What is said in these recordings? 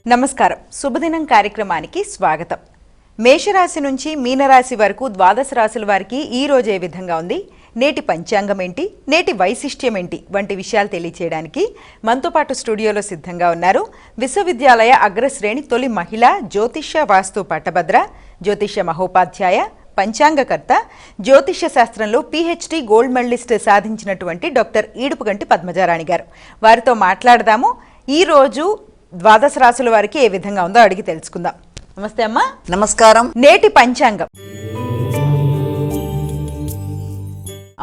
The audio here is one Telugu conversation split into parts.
నమస్కారం. శుభదినం కార్యక్రమానికి స్వాగతం. మేషరాశి నుంచి మీనరాశి వరకు ద్వాదశ రాశుల వారికి ఈ రోజు ఏ విధంగా ఉంది, నేటి పంచాంగం ఏంటి, నేటి వైశిష్ట్యం ఏంటి వంటి విషయాలు తెలియచేయడానికి మనతో పాటు స్టూడియోలో సిద్ధంగా ఉన్నారు విశ్వవిద్యాలయ అగ్రశ్రేణి తొలి మహిళా జ్యోతిష్య వాస్తు పట్టభద్ర, జ్యోతిష్య మహోపాధ్యాయ, పంచాంగకర్త, జ్యోతిష్య శాస్త్రంలో PhD గోల్డ్ మెడలిస్ట్ సాధించినటువంటి డాక్టర్ ఈడుపుగంటి పద్మజారాణి గారు. వారితో మాట్లాడదాము. ఈ రోజు ద్వాదశ రాశుల వారికి ఏ విధంగా ఉందో అడిగి తెలుసుకుందాం. నమస్తే అమ్మా. నమస్కారం. నేటి పంచాంగం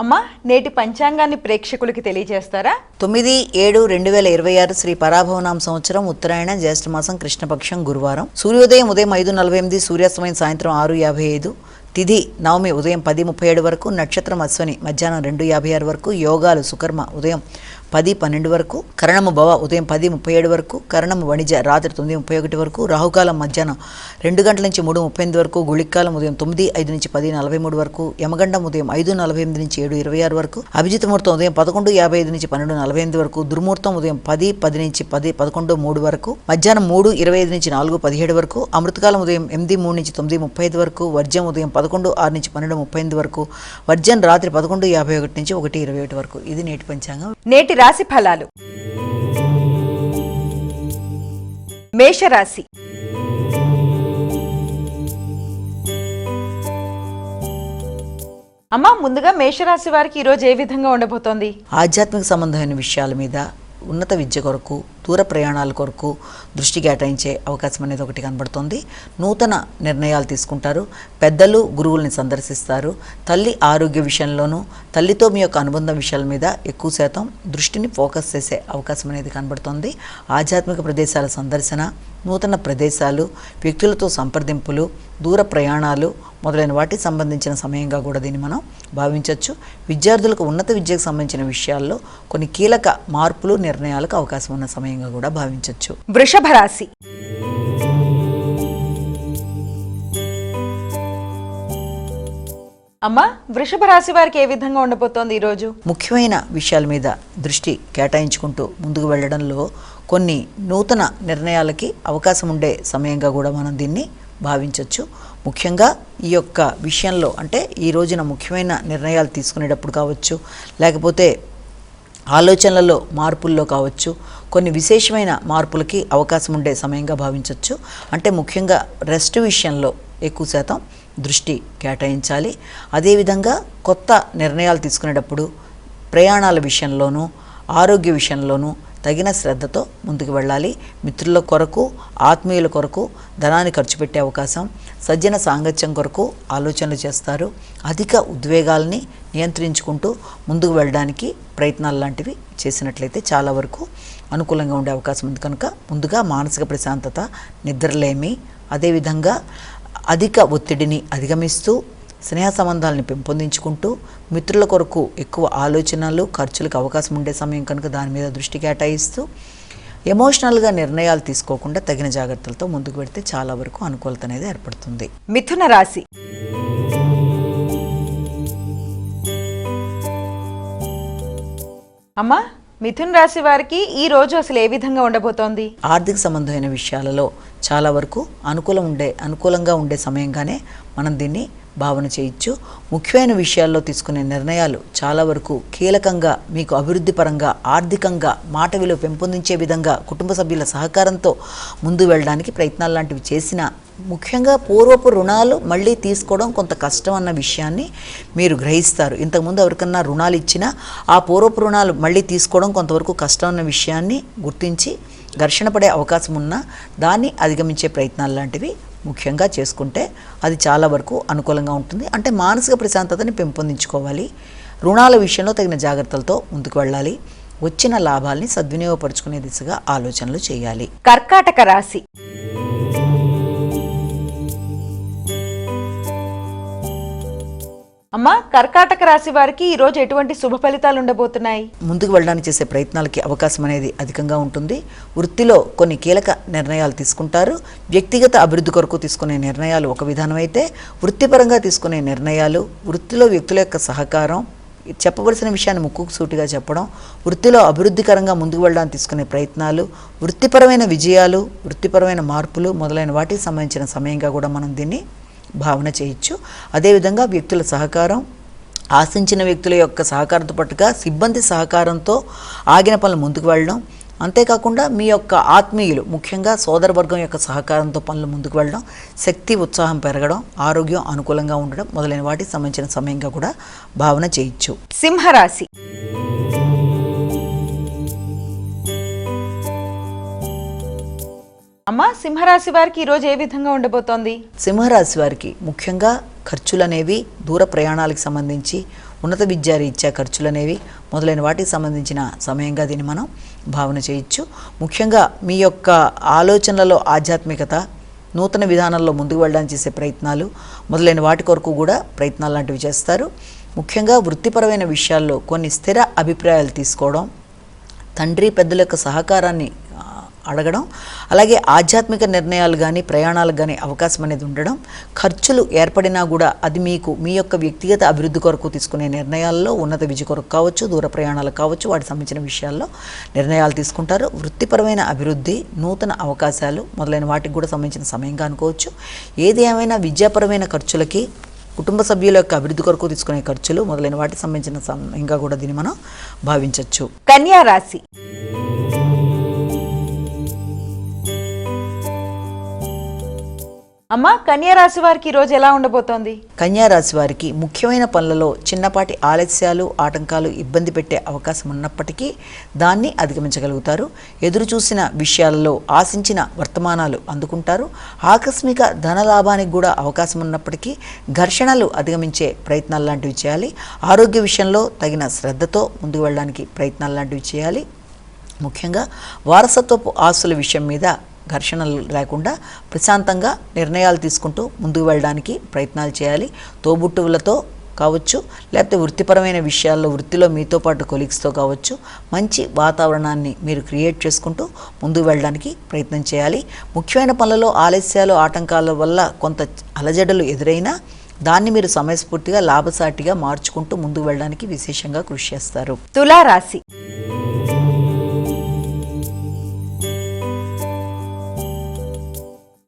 అమ్మా, నేటి పంచాంగాన్ని ప్రేక్షకులకి తెలియజేస్తారా? 9/7/2026 శ్రీ పరాభవనామ సంవత్సరం, ఉత్తరాయణ, జ్యేష్ఠమాసం, కృష్ణపక్షం, గురువారం. సూర్యోదయం ఉదయం 5:48, సూర్యాస్తమయం సాయంత్రం 6:55, తిథి నవమి ఉదయం 10:37 వరకు, నక్షత్రం అశ్వని మధ్యాహ్నం 2:56 వరకు, యోగాలు సుకర్మ ఉదయం 10:12 వరకు, కరణము భవ ఉదయం 10:37 వరకు, కరణము వణిజ రాత్రి 9:31 వరకు, రాహుకాలం మధ్యాహ్నం 2 గంటల నుంచి 3:38 వరకు, గుళికాలం ఉదయం 9:05 నుంచి 10:43 వరకు, యమగండం ఉదయం 5:48 నుంచి 7:26 వరకు, అభిజిత్ ముహూర్తం ఉదయం 11:55 నుంచి 12:48 వరకు, దుర్ముహూర్తం ఉదయం 10:10 నుంచి 11:03 వరకు, మధ్యాహ్నం 3:25 నుంచి 4:17 వరకు, అమృతకాలం ఉదయం 8:03 నుంచి 9:35 వరకు, వర్జ్యం ఉదయం 11:06 నుంచి 12:38 వరకు, వర్జ్యం రాత్రి 11:51 నుంచి 1:21 వరకు. ఇది నేటి పంచాంగం. నేటి రాశి ఫలాలు. మేషరాశి. అమ్మా, ముందుగా మేషరాశి వారికి ఈరోజు ఏ విధంగా ఉండబోతోంది? ఆధ్యాత్మిక సంబంధమైన విషయాల మీద, ఉన్నత విద్య కొరకు, దూర ప్రయాణాల కొరకు దృష్టి కేటాయించే అవకాశం అనేది ఒకటి కనబడుతుంది. నూతన నిర్ణయాలు తీసుకుంటారు. పెద్దలు గురువుల్ని సందర్శిస్తారు. తల్లి ఆరోగ్య విషయంలోనూ, తల్లితో మీ యొక్క అనుబంధం విషయాల మీద ఎక్కువ శాతం దృష్టిని ఫోకస్ చేసే అవకాశం అనేది కనబడుతుంది. ఆధ్యాత్మిక ప్రదేశాల సందర్శన, నూతన ప్రదేశాలు, వ్యక్తులతో సంప్రదింపులు, దూర ప్రయాణాలు మొదలైన వాటికి సంబంధించిన సమయంగా కూడా దీన్ని మనం భావించవచ్చు. విద్యార్థులకు ఉన్నత విద్యకు సంబంధించిన విషయాల్లో కొన్ని కీలక మార్పులు, నిర్ణయాలకు అవకాశం ఉన్న సమయంగా కూడా భావించవచ్చు. వృషభ రాశి. అమ్మా, వృషభ రాశి వారికి ఏ విధంగా ఉండబోతోంది ఈరోజు? ముఖ్యమైన విషయాల మీద దృష్టి కేటాయించుకుంటూ ముందుకు వెళ్ళడంలో కొన్ని నూతన నిర్ణయాలకి అవకాశం ఉండే సమయంగా కూడా మనం దీన్ని భావించవచ్చు. ముఖ్యంగా ఈ యొక్క విషయంలో అంటే ఈ రోజున ముఖ్యమైన నిర్ణయాలు తీసుకునేటప్పుడు కావచ్చు, లేకపోతే ఆలోచనలలో మార్పుల్లో కావచ్చు, కొన్ని విశేషమైన మార్పులకి అవకాశం ఉండే సమయంగా భావించవచ్చు. అంటే ముఖ్యంగా రెస్ట్ విషయంలో ఎక్కువ శాతం దృష్టి కేటాయించాలి. అదేవిధంగా కొత్త నిర్ణయాలు తీసుకునేటప్పుడు ప్రయాణాల విషయంలోనూ, ఆరోగ్య విషయంలోనూ తగిన శ్రద్ధతో ముందుకు వెళ్ళాలి. మిత్రుల కొరకు, ఆత్మీయుల కొరకు ధనాన్ని ఖర్చు పెట్టే అవకాశం, సజ్జన సాంగత్యం కొరకు ఆలోచనలు చేస్తారు. అధిక ఉద్వేగాల్ని నియంత్రించుకుంటూ ముందుకు వెళ్ళడానికి ప్రయత్నాలు లాంటివి చేసినట్లయితే చాలా వరకు అనుకూలంగా ఉండే అవకాశం ఉంది. కనుక ముందుగా మానసిక ప్రశాంతత, నిద్రలేమి, అదేవిధంగా అధిక ఒత్తిడిని అధిగమిస్తూ స్నేహ సంబంధాలను పెంపొందించుకుంటూ మిత్రుల కొరకు ఎక్కువ ఆలోచనలు, ఖర్చులకు అవకాశం ఉండే సమయం కనుక దాని మీద దృష్టి కేటాయిస్తూ ఎమోషనల్గా నిర్ణయాలు తీసుకోకుండా తగిన జాగ్రత్తలతో ముందుకు పెడితే చాలా వరకు అనుకూలత అనేది ఏర్పడుతుంది. మిథున రాశి. అమ్మా, మిథున రాశి వారికి ఈ రోజు అసలు ఏ విధంగా ఉండబోతోంది? ఆర్థిక సంబంధమైన విషయాలలో చాలా వరకు అనుకూలంగా ఉండే సమయంగానే మనం దీన్ని భావన చేయొచ్చు. ముఖ్యమైన విషయాల్లో తీసుకునే నిర్ణయాలు చాలా వరకు కీలకంగా మీకు అభివృద్ధి పరంగా, ఆర్థికంగా మాట విలువ పెంపొందించే విధంగా కుటుంబ సభ్యుల సహకారంతో ముందు వెళ్ళడానికి ప్రయత్నాలు లాంటివి చేసినా, ముఖ్యంగా పూర్వపు రుణాలు మళ్ళీ తీసుకోవడం కొంత కష్టం అన్న విషయాన్ని మీరు గ్రహిస్తారు. ఇంతకుముందు ఎవరికన్నా రుణాలు ఇచ్చినా ఆ పూర్వపు రుణాలు మళ్ళీ తీసుకోవడం కొంతవరకు కష్టం అన్న విషయాన్ని గుర్తించి ఘర్షణ పడే అవకాశం ఉన్నా దాన్ని అధిగమించే ప్రయత్నాలు లాంటివి ముఖ్యంగా చేసుకుంటే అది చాలా వరకు అనుకూలంగా ఉంటుంది. అంటే మానసిక ప్రశాంతతని పెంపొందించుకోవాలి. రుణాల విషయంలో తగిన జాగ్రత్తలతో ముందుకు వెళ్ళాలి. వచ్చిన లాభాల్ని సద్వినియోగపరుచుకునే దిశగా ఆలోచనలు చేయాలి. కర్కాటక రాశి. అమ్మా, కర్కాటక రాశి వారికి ఈ రోజు ఎటువంటి శుభ ఫలితాలు ఉండబోతున్నాయి? ముందుకు వెళ్ళడానికి చేసే ప్రయత్నాలకి అవకాశం అనేది అధికంగా ఉంటుంది. వృత్తిలో కొన్ని కీలక నిర్ణయాలు తీసుకుంటారు. వ్యక్తిగత అభివృద్ధి కొరకు తీసుకునే నిర్ణయాలు ఒక విధానం అయితే, వృత్తిపరంగా తీసుకునే నిర్ణయాలు, వృత్తిలో వ్యక్తుల యొక్క సహకారం, చెప్పవలసిన విషయాన్ని ముక్కుకు సూటిగా చెప్పడం, వృత్తిలో అభివృద్ధికరంగా ముందుకు వెళ్ళడానికి తీసుకునే ప్రయత్నాలు, వృత్తిపరమైన విజయాలు, వృత్తిపరమైన మార్పులు మొదలైన వాటికి సంబంధించిన సమయంగా కూడా మనం దీన్ని భావన చేయొచ్చు. అదేవిధంగా వ్యక్తుల సహకారం, ఆశించిన వ్యక్తుల యొక్క సహకారంతో పాటుగా సిబ్బంది సహకారంతో ఆగిన పనులు ముందుకు వెళ్ళడం, అంతేకాకుండా మీ యొక్క ఆత్మీయులు ముఖ్యంగా సోదరవర్గం యొక్క సహకారంతో పనులు ముందుకు వెళ్ళడం, శక్తి ఉత్సాహం పెరగడం, ఆరోగ్యం అనుకూలంగా ఉండడం మొదలైన వాటికి సంబంధించిన సమయంగా కూడా భావన చేయొచ్చు. సింహరాశి. అమ్మా, సింహరాశి వారికి ఈరోజు ఏ విధంగా ఉండబోతోంది? సింహరాశి వారికి ముఖ్యంగా ఖర్చులు అనేవి, దూర ప్రయాణాలకు సంబంధించి, ఉన్నత విద్యా రీత్యా ఖర్చులు అనేవి మొదలైన వాటికి సంబంధించిన సమయంగా దీన్ని మనం భావన చేయొచ్చు. ముఖ్యంగా మీ యొక్క ఆలోచనలలో ఆధ్యాత్మికత, నూతన విధానంలో ముందుకు వెళ్ళడానికి చేసే ప్రయత్నాలు మొదలైన వాటి కొరకు కూడా ప్రయత్నాలు లాంటివి చేస్తారు. ముఖ్యంగా వృత్తిపరమైన విషయాల్లో కొన్ని స్థిర అభిప్రాయాలు తీసుకోవడం, తండ్రి పెద్దల యొక్క సహకారాన్ని అడగడం, అలాగే ఆధ్యాత్మిక నిర్ణయాలు కానీ ప్రయాణాలకు కానీ అవకాశం అనేది ఉండడం, ఖర్చులు ఏర్పడినా కూడా అది మీకు మీ యొక్క వ్యక్తిగత అభివృద్ధి కొరకు తీసుకునే నిర్ణయాల్లో, ఉన్నత విద్య కొరకు కావచ్చు, దూర ప్రయాణాలకు కావచ్చు, వాటికి సంబంధించిన విషయాల్లో నిర్ణయాలు తీసుకుంటారు. వృత్తిపరమైన అభివృద్ధి, నూతన అవకాశాలు మొదలైన వాటికి కూడా సంబంధించిన సమయంగా అనుకోవచ్చు. ఏది ఏమైనా విద్యాపరమైన ఖర్చులకి, కుటుంబ సభ్యుల యొక్క అభివృద్ధి కొరకు తీసుకునే ఖర్చులు మొదలైన వాటికి సంబంధించిన సమయంగా కూడా దీన్ని మనం భావించవచ్చు. కన్యా రాశి. అమ్మా, కన్యా రాశి వారికి ఈరోజు ఎలా ఉండబోతోంది? కన్యా రాశి వారికి ముఖ్యమైన పనులలో చిన్నపాటి ఆలస్యాలు, ఆటంకాలు ఇబ్బంది పెట్టే అవకాశం ఉన్నప్పటికీ దాన్ని అధిగమించగలుగుతారు. ఎదురు చూసిన విషయాలలో ఆశించిన వర్తమానాలు అందుకుంటారు. ఆకస్మిక ధనలాభానికి కూడా అవకాశం ఉన్నప్పటికీ ఘర్షణలు అధిగమించే ప్రయత్నాలు లాంటివి చేయాలి. ఆరోగ్య విషయంలో తగిన శ్రద్ధతో ముందుకు వెళ్ళడానికి ప్రయత్నాలు లాంటివి చేయాలి. ముఖ్యంగా వారసత్వపు ఆస్తుల విషయం మీద ఘర్షణలు లేకుండా ప్రశాంతంగా నిర్ణయాలు తీసుకుంటూ ముందుకు వెళ్ళడానికి ప్రయత్నాలు చేయాలి. తోబుట్టువులతో కావచ్చు, లేకపోతే వృత్తిపరమైన విషయాల్లో వృత్తిలో మీతో పాటు కొలీగ్స్తో కావచ్చు, మంచి వాతావరణాన్ని మీరు క్రియేట్ చేసుకుంటూ ముందుకు వెళ్ళడానికి ప్రయత్నం చేయాలి. ముఖ్యమైన పనులలో ఆలస్యాలు, ఆటంకాల వల్ల కొంత అలజడులు ఎదురైనా దాన్ని మీరు సమయస్ఫూర్తిగా లాభసాటిగా మార్చుకుంటూ ముందుకు వెళ్ళడానికి విశేషంగా కృషి చేస్తారు. తులారాశి.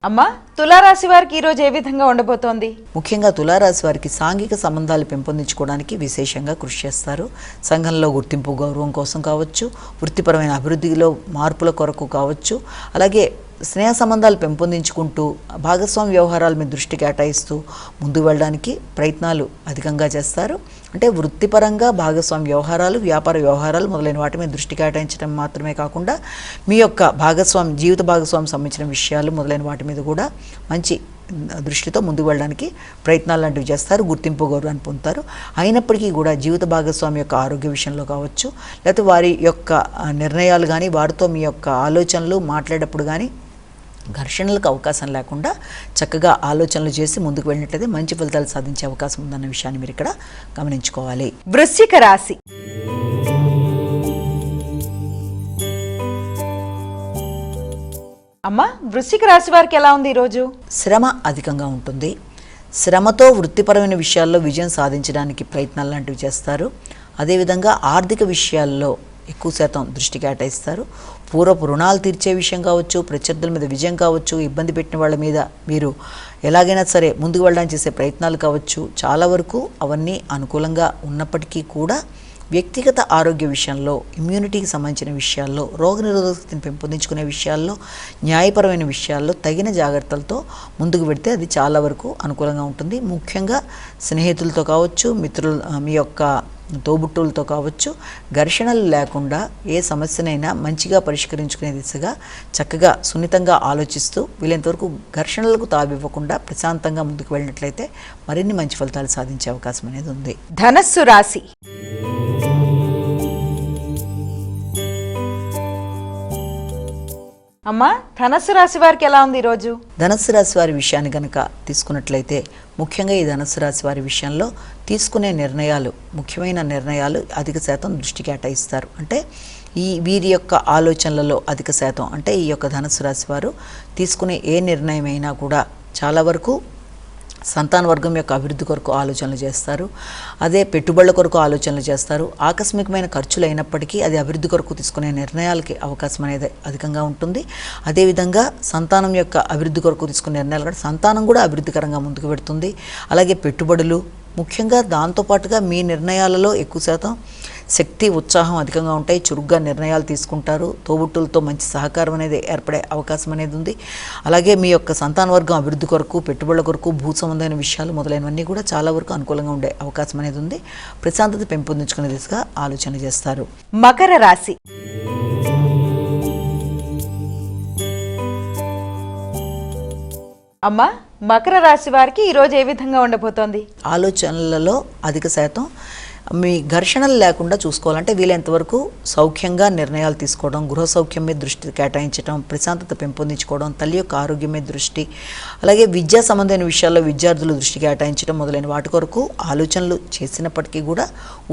అమ్మా, తులారాశి వారికి ఈరోజు ఏ విధంగా ఉండబోతోంది? ముఖ్యంగా తులారాశి వారికి సాంఘిక సంబంధాలు పెంపొందించుకోవడానికి విశేషంగా కృషి చేస్తారు. సంఘంలో గుర్తింపు, గౌరవం కోసం కావచ్చు, వృత్తిపరమైన అభివృద్ధిలో మార్పుల కొరకు కావచ్చు, అలాగే స్నేహ సంబంధాలు పెంపొందించుకుంటూ భాగస్వామి వ్యవహారాల మీద దృష్టి కేటాయిస్తూ ముందుకు వెళ్ళడానికి ప్రయత్నాలు అధికంగా చేస్తారు. అంటే వృత్తిపరంగా భాగస్వామి వ్యవహారాలు, వ్యాపార వ్యవహారాలు మొదలైన వాటి మీద దృష్టి కేటాయించడం మాత్రమే కాకుండా మీ యొక్క జీవిత భాగస్వామి సంబంధించిన విషయాలు మొదలైన వాటి మీద కూడా మంచి దృష్టితో ముందుకు వెళ్ళడానికి ప్రయత్నాలు లాంటివి చేస్తారు. గుర్తింపు, గౌరవాన్ని పొందుతారు. అయినప్పటికీ కూడా జీవిత భాగస్వామి యొక్క ఆరోగ్య విషయంలో కావచ్చు, లేకపోతే వారి యొక్క నిర్ణయాలు కానీ, వారితో మీ యొక్క ఆలోచనలు మాట్లాడేటప్పుడు కానీ ఘర్షణలకు అవకాశం లేకుండా చక్కగా ఆలోచనలు చేసి ముందుకు వెళ్ళినట్లయితే మంచి ఫలితాలు సాధించే అవకాశం ఉందన్న విషయాన్ని మీరు ఇక్కడ గమనించుకోవాలి. వృశ్చిక రాశి. అమ్మా, వృశ్చిక రాశి వారికి ఎలా ఉంది ఈరోజు? శ్రమ అధికంగా ఉంటుంది. శ్రమతో వృత్తిపరమైన విషయాల్లో విజయం సాధించడానికి ప్రయత్నాలు లాంటివి చేస్తారు. అదేవిధంగా ఆర్థిక విషయాల్లో ఎక్కువ శాతం దృష్టి కేటాయిస్తారు. పూర్వపు రుణాలు తీర్చే విషయం కావచ్చు, ప్రత్యర్థుల మీద విజయం కావచ్చు, ఇబ్బంది పెట్టిన వాళ్ళ మీద మీరు ఎలాగైనా సరే ముందుకు వెళ్ళడానికి చేసే ప్రయత్నాలు కావచ్చు, చాలా వరకు అవన్నీ అనుకూలంగా ఉన్నప్పటికీ కూడా వ్యక్తిగత ఆరోగ్య విషయంలో, ఇమ్యూనిటీకి సంబంధించిన విషయాల్లో, రోగనిరోధకతను పెంపొందించుకునే విషయాల్లో, న్యాయపరమైన విషయాల్లో తగిన జాగ్రత్తలతో ముందుకు పెడితే అది చాలా వరకు అనుకూలంగా ఉంటుంది. ముఖ్యంగా స్నేహితులతో కావచ్చు, మిత్రులు, మీ యొక్క తోబుట్టువులతో కావచ్చు, ఘర్షణలు లేకుండా ఏ సమస్యనైనా మంచిగా పరిష్కరించుకునే దిశగా చక్కగా సున్నితంగా ఆలోచిస్తూ వీలైనంతవరకు ఘర్షణలకు తావివ్వకుండా ప్రశాంతంగా ముందుకు వెళ్ళినట్లయితే మరిన్ని మంచి ఫలితాలు సాధించే అవకాశం అనేది ఉంది. ధనస్సు రాశి. అమ్మా, ధనస్సు రాశి వారికి ఎలా ఉంది ఈరోజు? ధనస్సు రాశి వారి విషయాన్ని కనుక తీసుకున్నట్లయితే ముఖ్యంగా ఈ ధనస్సు రాశి వారి విషయంలో తీసుకునే నిర్ణయాలు, ముఖ్యమైన నిర్ణయాలు అధిక శాతం దృష్టి కేటాయిస్తారు. అంటే వీరి యొక్క ఆలోచనలలో అధిక శాతం, అంటే ఈ యొక్క ధనస్సు రాశి వారు తీసుకునే ఏ నిర్ణయం అయినా కూడా చాలా వరకు సంతాన వర్గం యొక్క అభివృద్ధి కొరకు ఆలోచనలు చేస్తారు. అదే పెట్టుబడుల కొరకు ఆలోచనలు చేస్తారు. ఆకస్మికమైన ఖర్చులు అయినప్పటికీ అది అభివృద్ధి కొరకు తీసుకునే నిర్ణయాలకి అవకాశం అనేది అధికంగా ఉంటుంది. అదేవిధంగా సంతానం యొక్క అభివృద్ధి కొరకు తీసుకునే నిర్ణయాలు కూడా సంతానం కూడా అభివృద్ధికరంగా ముందుకు పెడుతుంది. అలాగే పెట్టుబడులు, ముఖ్యంగా దాంతోపాటుగా మీ నిర్ణయాలలో ఎక్కువ శాతం శక్తి, ఉత్సాహం అధికంగా ఉంటాయి. చురుగ్గా నిర్ణయాలు తీసుకుంటారు. తోబుట్టులతో మంచి సహకారం అనేది ఏర్పడే అవకాశం అనేది ఉంది. అలాగే మీ యొక్క సంతాన వర్గం అభివృద్ధి కొరకు, పెట్టుబడుల కొరకు, భూ సంబంధమైన విషయాలు మొదలైనవన్నీ కూడా చాలా వరకు అనుకూలంగా ఉండే అవకాశం అనేది ఉంది. ప్రశాంతత పెంపొందించుకునే దిశగా ఆలోచన చేస్తారు. మకర రాశి. అమ్మా, మకర రాశి వారికి ఈరోజు ఏ విధంగా ఉండబోతోంది? ఆలోచనలలో అధిక శాతం మీ ఘర్షణలు లేకుండా చూసుకోవాలంటే వీలైనంతవరకు సౌఖ్యంగా నిర్ణయాలు తీసుకోవడం, గృహ సౌఖ్యం మీద దృష్టి కేటాయించడం, ప్రశాంతత పెంపొందించుకోవడం, తల్లి యొక్క ఆరోగ్యం మీద దృష్టి, అలాగే విద్యా సంబంధమైన విషయాల్లో విద్యార్థులు దృష్టి కేటాయించడం మొదలైన వాటి కొరకు ఆలోచనలు చేసినప్పటికీ కూడా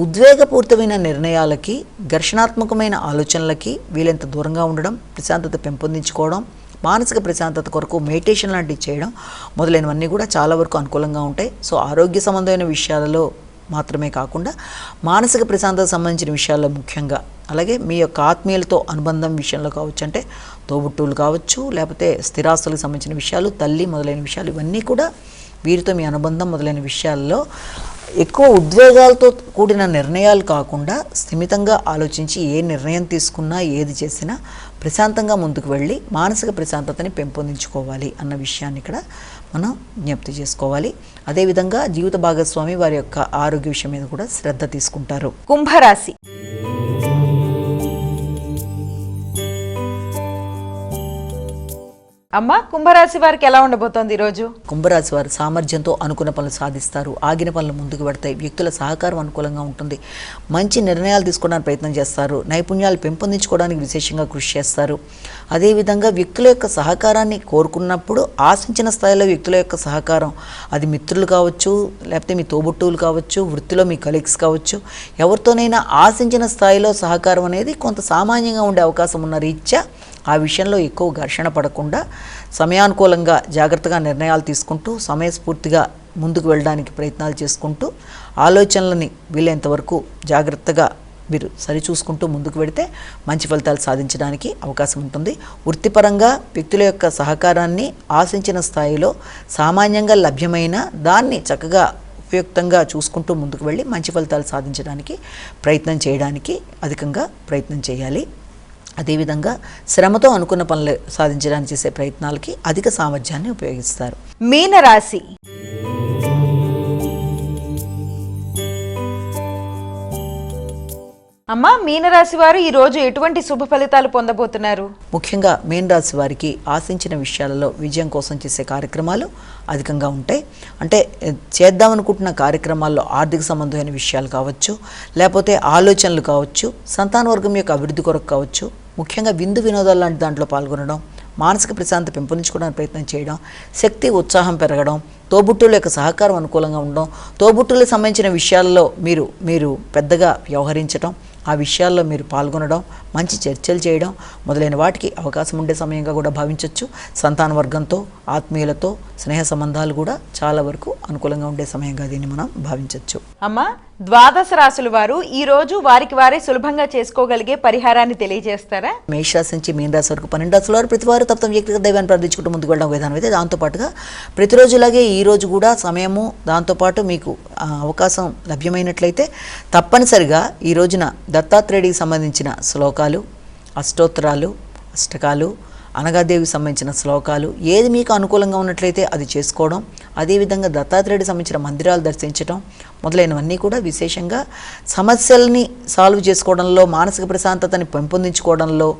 ఉద్వేగపూరితమైన నిర్ణయాలకి, ఘర్షణాత్మకమైన ఆలోచనలకి వీలైనంత దూరంగా ఉండడం, ప్రశాంతత పెంపొందించుకోవడం, మానసిక ప్రశాంతత కొరకు మెడిటేషన్ లాంటివి చేయడం మొదలైనవన్నీ కూడా చాలా వరకు అనుకూలంగా ఉంటాయి. సో ఆరోగ్య సంబంధమైన విషయాలలో మాత్రమే కాకుండా మానసిక ప్రశాంతత సంబంధించిన విషయాల్లో ముఖ్యంగా, అలాగే మీ యొక్క ఆత్మీయులతో అనుబంధం విషయంలో కావచ్చు, అంటే తోబుట్టువులు కావచ్చు, లేకపోతే స్థిరాస్తులకు సంబంధించిన విషయాలు, తల్లి మొదలైన విషయాలు, ఇవన్నీ కూడా వీరితో మీ అనుబంధం మొదలైన విషయాల్లో ఎక్కువ ఉద్వేగాలతో కూడిన నిర్ణయాలు కాకుండా స్థిమితంగా ఆలోచించి ఏ నిర్ణయం తీసుకున్నా, ఏది చేసినా ప్రశాంతంగా ముందుకు వెళ్ళి మానసిక ప్రశాంతతని పెంపొందించుకోవాలి అన్న విషయాన్ని ఇక్కడ మనం జ్ఞప్తి చేసుకోవాలి. అదేవిధంగా జీవిత భాగస్వామి వారి యొక్క ఆరోగ్య విషయం మీద కూడా శ్రద్ధ తీసుకుంటారు. కుంభరాశి. అమ్మ, కుంభరాశి వారికి ఎలా ఉండబోతోంది ఈరోజు? కుంభరాశి వారు సామర్థ్యంతో అనుకున్న పనులు సాధిస్తారు. ఆగిన పనులు ముందుకు పెడతాయి. వ్యక్తుల సహకారం అనుకూలంగా ఉంటుంది. మంచి నిర్ణయాలు తీసుకోవడానికి ప్రయత్నం చేస్తారు. నైపుణ్యాలు పెంపొందించుకోవడానికి విశేషంగా కృషి చేస్తారు. అదేవిధంగా వ్యక్తుల యొక్క సహకారాన్ని కోరుకున్నప్పుడు ఆశించిన స్థాయిలో వ్యక్తుల యొక్క సహకారం, అది మిత్రులు కావచ్చు, లేకపోతే మీ తోబుట్టువులు కావచ్చు, వృత్తిలో మీ కలీగ్స్ కావచ్చు, ఎవరితోనైనా ఆశించిన స్థాయిలో సహకారం అనేది కొంత సామాన్యంగా ఉండే అవకాశం ఉన్న రీత్యా ఆ విషయంలో ఎక్కువ ఘర్షణ పడకుండా సమయానుకూలంగా జాగ్రత్తగా నిర్ణయాలు తీసుకుంటూ సమయస్ఫూర్తిగా ముందుకు వెళ్ళడానికి ప్రయత్నాలు చేసుకుంటూ ఆలోచనలని వీలైనంతవరకు జాగ్రత్తగా మీరు సరిచూసుకుంటూ ముందుకు వెడితే మంచి ఫలితాలు సాధించడానికి అవకాశం ఉంటుంది. వృత్తిపరంగా వ్యక్తుల యొక్క సహకారాన్ని ఆశించిన స్థాయిలో సామాన్యంగా లభ్యమైన దాన్ని చక్కగా ఉపయుక్తంగా చూసుకుంటూ ముందుకు వెళ్ళి మంచి ఫలితాలు సాధించడానికి ప్రయత్నం చేయడానికి అధికంగా ప్రయత్నం చేయాలి. అదేవిధంగా శ్రమతో అనుకున్న పనులు సాధించడానికి చేసే ప్రయత్నాలకి అధిక సామర్థ్యాన్ని ఉపయోగిస్తారు. మీనరాశి. అమ్మ, మీనరాశి వారు ఈ రోజు ఎటువంటి శుభ ఫలితాలు పొందబోతున్నారు? ముఖ్యంగా మీన రాశి వారికి ఆశించిన విషయాలలో విజయం కోసం చేసే కార్యక్రమాలు అధికంగా ఉంటాయి. అంటే చేద్దామనుకుంటున్న కార్యక్రమాల్లో ఆర్థిక సంబంధమైన విషయాలు కావచ్చు, లేకపోతే ఆలోచనలు కావచ్చు, సంతాన వర్గం యొక్క అభివృద్ధి కొరకు కావచ్చు, ముఖ్యంగా విందు వినోదాలు లాంటి దాంట్లో పాల్గొనడం, మానసిక ప్రశాంతత పెంపొందించుకోవడానికి ప్రయత్నం చేయడం, శక్తి ఉత్సాహం పెరగడం, తోబుట్టువుల యొక్క సహకారం అనుకూలంగా ఉండడం, తోబుట్టువులకు సంబంధించిన విషయాల్లో మీరు పెద్దగా వ్యవహరించడం, ఆ విషయాల్లో మీరు పాల్గొనడం, మంచి చర్చలు చేయడం మొదలైన వాటికి అవకాశం ఉండే సమయంగా కూడా భావించవచ్చు. సంతాన వర్గంతో, ఆత్మీయులతో స్నేహ సంబంధాలు కూడా చాలా వరకు అనుకూలంగా ఉండే సమయంగా దీన్ని మనం భావించవచ్చు. అమ్మ, ద్వాదశ రాశుల వారు ఈ రోజు వారికి వారే సులభంగా చేసుకోగలిగే పరిహారాన్ని తెలియజేస్తారా? మేషరాశి నుంచి మీన రాశి వరకు 12 రాశుల వారు ప్రతి వారు తప్ప వ్యక్తిగత దైవాన్ని ప్రార్థించుకుంటూ ముందుకు వెళ్ళడం విధానం అయితే దాంతోపాటుగా ప్రతిరోజు ఇలాగే ఈ రోజు కూడా సమయము దాంతోపాటు మీకు అవకాశం లభ్యమైనట్లయితే తప్పనిసరిగా ఈ రోజున దత్తాత్రేయుడికి సంబంధించిన శ్లోకాలు, అష్టోత్తరాలు, అష్టకాలు, అనగాదేవికి సంబంధించిన శ్లోకాలు ఏది మీకు అనుకూలంగా ఉన్నట్లయితే అది చేసుకోవడం, అదేవిధంగా దత్తాత్రేయుడికి సంబంధించిన మందిరాలు దర్శించడం మొదలైనవన్నీ కూడా విశేషంగా సమస్యల్ని సాల్వ్ చేసుకోవడంలో, మానసిక ప్రశాంతతని పెంపొందించుకోవడంలో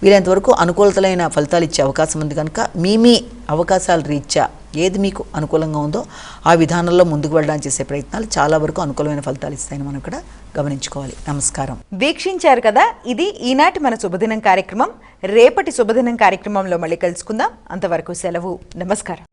వీలైనంతవరకు అనుకూలతలైన ఫలితాలు ఇచ్చే అవకాశం ఉంది. కనుక మీ అవకాశాల రీత్యా ఏది మీకు అనుకూలంగా ఉందో ఆ విధానంలో ముందుకు వెళ్ళడానికి చేసే ప్రయత్నాలు చాలా వరకు అనుకూలమైన ఫలితాలు ఇస్తాయని మనం ఇక్కడ గమనించుకోవాలి. నమస్కారం. వీక్షించారు కదా, ఇది ఈనాటి మన శుభదినం కార్యక్రమం. రేపటి శుభదినం కార్యక్రమంలో మళ్ళీ కలుసుకుందాం. అంతవరకు సెలవు. నమస్కారం.